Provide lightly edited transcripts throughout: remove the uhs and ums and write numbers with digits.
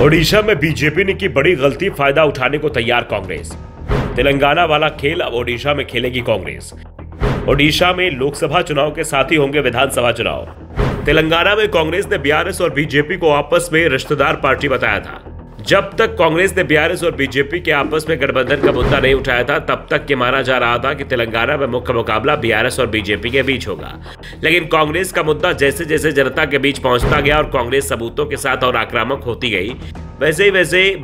ओडिशा में बीजेपी ने की बड़ी गलती, फायदा उठाने को तैयार कांग्रेस। तेलंगाना वाला खेल अब ओडिशा में खेलेगी कांग्रेस। ओडिशा में लोकसभा चुनाव के साथ ही होंगे विधानसभा चुनाव। तेलंगाना में कांग्रेस ने बीआरएस और बीजेपी को आपस में रिश्तेदार पार्टी बताया था। जब तक कांग्रेस ने बीआरएस और बीजेपी के आपस में गठबंधन का मुद्दा नहीं उठाया था, तब तक ये माना जा रहा था कि तेलंगाना में मुख्य मुकाबला बीआरएस और बीजेपी के बीच होगा। लेकिन कांग्रेस का मुद्दा जैसे जैसे जनता के बीच पहुंचता गया और कांग्रेस सबूतों के साथ और आक्रामक होती गई, वैसे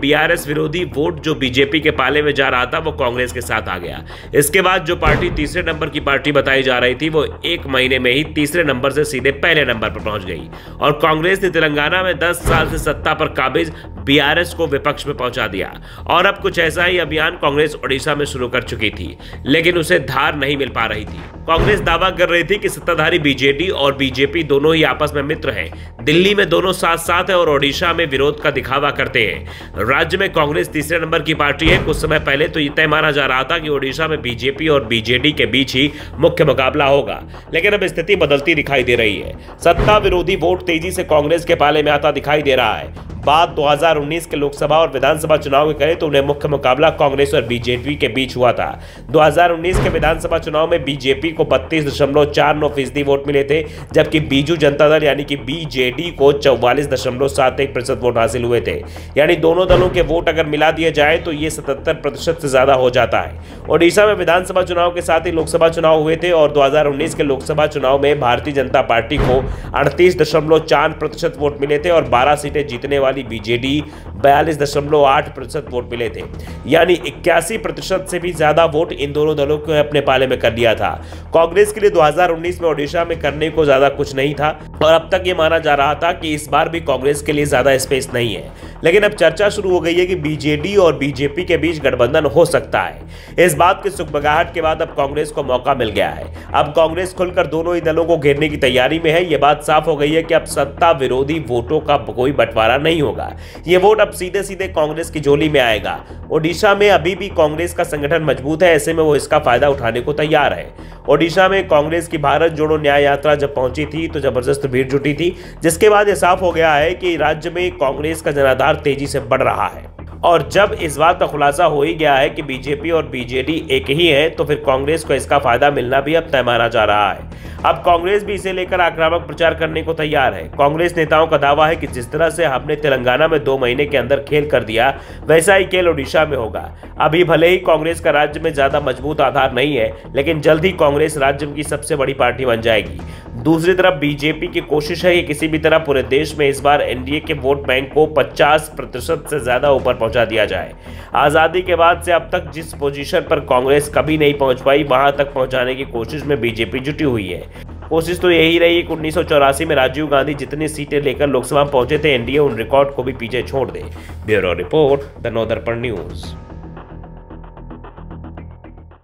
बीआरएस विरोधी वोट जो बीजेपी के पाले में जा रहा था वो कांग्रेस के साथ आ गया। इसके बाद जो पार्टी तीसरे नंबर की पार्टी बताई जा रही थी वो एक महीने में ही तीसरे नंबर से सीधे पहले नंबर पर पहुंच गई और कांग्रेस ने तेलंगाना में 10 साल से सत्ता पर काबिज बीआरएस को विपक्ष में पहुंचा दिया। और अब कुछ ऐसा ही अभियान कांग्रेस ओडिशा में शुरू कर चुकी थी, लेकिन उसे धार नहीं मिल पा रही थी। कांग्रेस दावा कर रही थी कि सत्ताधारी बीजेडी और बीजेपी दोनों ही आपस में मित्र हैं। दिल्ली में दोनों साथ साथ है और ओडिशा में विरोध का दिखावा करते हैं। राज्य में कांग्रेस तीसरे नंबर की पार्टी है। कुछ समय पहले तो यह तय माना जा रहा था कि ओडिशा में बीजेपी और बीजेडी के बीच ही मुख्य मुकाबला होगा, लेकिन अब स्थिति बदलती दिखाई दे रही है। सत्ता विरोधी वोट तेजी से कांग्रेस के पाले में आता दिखाई दे रहा है। बात 2019 के लोकसभा और विधानसभा चुनाव की करें तो उन्हें मुख्य मुकाबला कांग्रेस और बीजेपी के बीच हुआ था। 2019 के विधानसभा चुनाव में बीजेपी को 32.49% वोट मिले थे, जबकि बीजू जनता दल यानी कि बीजेडी को 44.71% वोट हासिल हुए थे। यानी दोनों दलों के वोट अगर मिला दिए जाए तो ये 77% से ज्यादा हो जाता है। ओडिशा में विधानसभा चुनाव के साथ ही लोकसभा चुनाव हुए थे और 2019 के लोकसभा चुनाव में भारतीय जनता पार्टी को 38.4% वोट मिले थे और 12 सीटें जीतने बीजेडी 42.8% वोट मिले थे। यानी 81% से भी ज्यादा वोट इन दोनों दलों को अपने पाले में कर लिया था। कांग्रेस के लिए 2019 में ओडिशा में करने को ज्यादा कुछ नहीं था और अब तक ये माना जा रहा था कि इस बार भी कांग्रेस के लिए ज्यादा स्पेस नहीं है। लेकिन अब चर्चा शुरू हो गई है कि बीजेडी और बीजेपी के बीच गठबंधन हो सकता है। इस बात की सुगबुगाहट के बाद अब कांग्रेस को मौका मिल गया है। अब कांग्रेस खुलकर दोनों ही दलों को घेरने की तैयारी में है। यह बात साफ हो गई है कि अब सत्ता विरोधी वोटों का कोई बंटवारा नहीं होगा। ये वोट अब सीधे सीधे कांग्रेस की झोली में आएगा। ओडिशा में अभी भी कांग्रेस का संगठन मजबूत है, ऐसे में वो इसका फायदा उठाने को तैयार है। ओडिशा में कांग्रेस की भारत जोड़ो न्याय यात्रा जब पहुंची थी तो जबरदस्त भीड़ जुटी थी, जिसके बाद यह साफ हो गया है कि राज्य में कांग्रेस का जनाधार तेजी से बढ़ रहा है। और जब इस बात का खुलासा हो ही गया है कि बीजेपी और बीजेडी एक ही है, तो फिर कांग्रेस को इसका फायदा मिलना भी अब तय माना जा रहा है। अब कांग्रेस भी इसे लेकर आक्रामक प्रचार करने को तैयार है। कांग्रेस नेताओं का दावा है कि जिस तरह से हमने तेलंगाना में 2 महीने के अंदर खेल कर दिया, वैसा ही खेल ओडिशा में होगा। अभी भले ही कांग्रेस का राज्य में ज्यादा मजबूत आधार नहीं है, लेकिन जल्द ही कांग्रेस राज्य की सबसे बड़ी पार्टी बन जाएगी। दूसरी तरफ बीजेपी की कोशिश है कि किसी भी तरह पूरे देश में इस बार एनडीए के वोट बैंक को 50% से ज्यादा ऊपर पहुंचा दिया जाए। आजादी के बाद से अब तक जिस पोजीशन पर कांग्रेस कभी नहीं पहुंच पाई, वहां तक पहुंचाने की कोशिश में बीजेपी जुटी हुई है। कोशिश तो यही रही कि 1984 में राजीव गांधी जितनी सीटें लेकर लोकसभा में पहुंचे थे, एनडीए उन रिकॉर्ड को भी पीछे छोड़ दे। Bureau report, the Navdarpan news.